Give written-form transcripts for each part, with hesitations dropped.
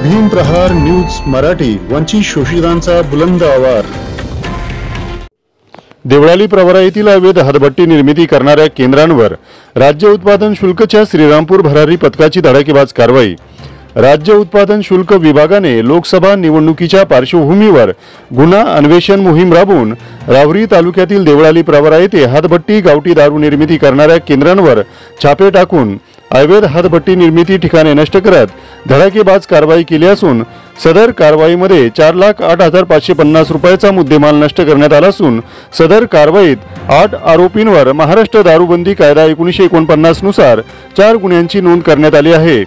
भीम प्रहार news Marathi, वंचित शोषितांचा बुलंद आवाज। देवळाली प्रवरा येथील अवैध हातभट्टी निर्मिती करणाऱ्या केंद्रांवर राज्य उत्पादन शुल्कच्या श्रीरामपूर भरारी पथकाची धडाकेबाज कारवाई। राज्य उत्पादन शुल्क विभागाने लोकसभा निवडणुकीच्या पार्श्वभूमीवर गुन्हा अन्वेषण मोहीम राबवून राहुरी तालुक्यातील देवळाली प्रवरा येथे हातभट्टी गावठी दारू निर्मिती करणाऱ्या केंद्रांवर छापे टाकून अवैध हातभट्टी निर्मिती ठिकाणे नष्ट करत धडाकेबाज कारवाई केली असून सदर कारवाईमध्ये 4,08,550 रुपयाचा मुद्देमाल नष्ट करण्यात आला असून सदर कारवाईत 8 आरोपींवर महाराष्ट्र दारूबंदी कायदा 1949 नुसार 4 गुन्ह्यांची नोंद करण्यात आली आहे।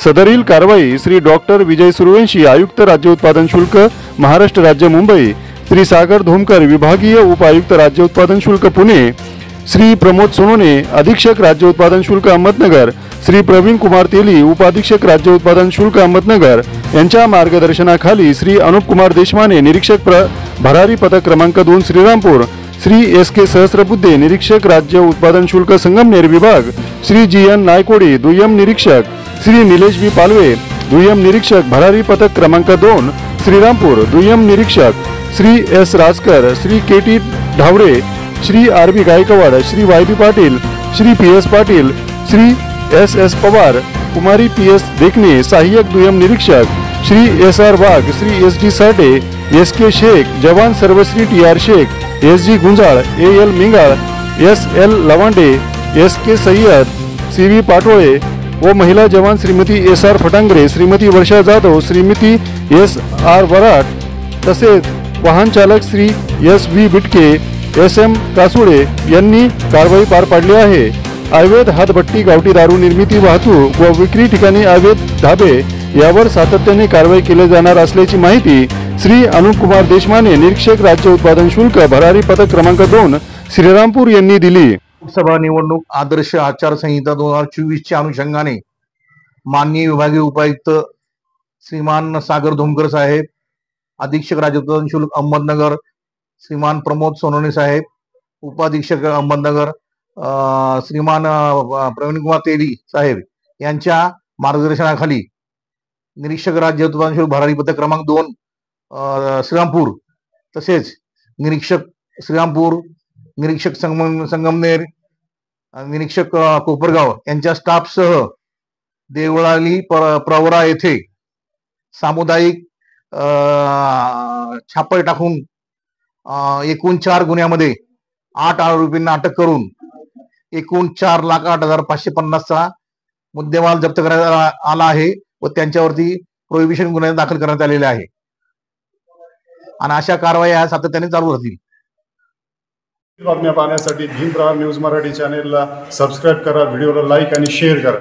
सदरील कारवाई श्री डॉक्टर विजय सूर्यवंशी, आयुक्त राज्य उत्पादन शुल्क महाराष्ट्र राज्य मुंबई, श्री सागर धोमकर, विभागीय उपायुक्त राज्य उत्पादन शुल्क पुणे, श्री प्रमोद सोनोने, अधीक्षक राज्य उत्पादन शुल्क अहमदनगर, श्री प्रवीण कुमार तेली, उपाधीक्षक राज्य उत्पादन शुल्क अहमदनगर यांच्या मार्गदर्शनाखाली श्री अनुप कुमार देशमाने, निरीक्षक भरारी पथक क्रमांक 2 श्रीरामपूर, श्री SK सहस्रबुद्धे, निरीक्षक राज्य उत्पादन शुल्क संगमनेर विभाग, श्री GN नायकोडी, दुय्यम निरीक्षक, श्री निलेश बी पालवे, दुय्यम निरीक्षक भरारी पथक क्रमांक 2 श्रीरामपूर, दुय्यम निरीक्षक Shri S राजकर, Shri KT ढावरे, Shri RB Gaikwad, Shri YB Patil, Shri PS Patil, Shri SS Pawar, कुमारी PS देखने, सहाय्यक दुय्यम निरीक्षक श्री SR वाघ, श्री SD साठे, SK शेख, जवान सर्वश्री TR Shaikh, SG Gunjal, AL मिंगाळ, SL Lavande, SK Syed, CV Patole व महिला जवान श्रीमती SR फटांगरे, श्रीमती वर्षा जाधव, श्रीमती SR वराट तसेच वाहन चालक श्री SV बिटके, SM कासुडे यांनी कारवाई पार पाडली आहे। अवैध हातभट्टी, गावठी दारू निर्मिती, वाहतूक व विक्री ठिकाणी अवैध धाबे यावर सातत्याने कारवाई केली जाणार असल्याची माहिती श्री अनुप कुमार देशमाने, निरीक्षक राज्य उत्पादन शुल्क भरारी पथक क्रमांक 2 श्रीरामपूर यांनी दिली। लोकसभा निवडणूक आदर्श आचारसंहिता 2024 च्या अनुषंगाने माननीय विभागीय उपायुक्त श्रीमान सागर धोमकर साहेब, अधीक्षक राज्य उत्पादन शुल्क अहमदनगर श्रीमान प्रमोद सोनोने साहेब, उपाधीक्षक अहमदनगर श्रीमान प्रवीण कुमार तेली साहेब यांच्या मार्गदर्शनाखाली निरीक्षक राज्य उत्पादन शुल्क भरारी पथक क्रमांक 2 श्रीरामपूर तसेच निरीक्षक श्रीरामपूर, निरीक्षक संगमनेर, निरीक्षक कोपरगाव यांच्या स्टाफसह देवळाली प्रवरा येथे सामुदायिक छापे टाकून एकूण 4 गुन्ह्यामध्ये 8 आरोपींना अटक करून एकूण 4,08,550 चा मुद्देमाल जप्त करण्यात आला आहे व त्यांच्यावरती प्रोहिबिशन गुन्हे दाखल करण्यात आलेले आहे आणि अशा कारवाया सातत्याने चालू राहतील। बातम्या पाहण्यासाठी भीम प्रहार न्यूज मराठी चॅनेलला सबस्क्राइब करा, व्हिडिओला लाईक आणि शेअर करा।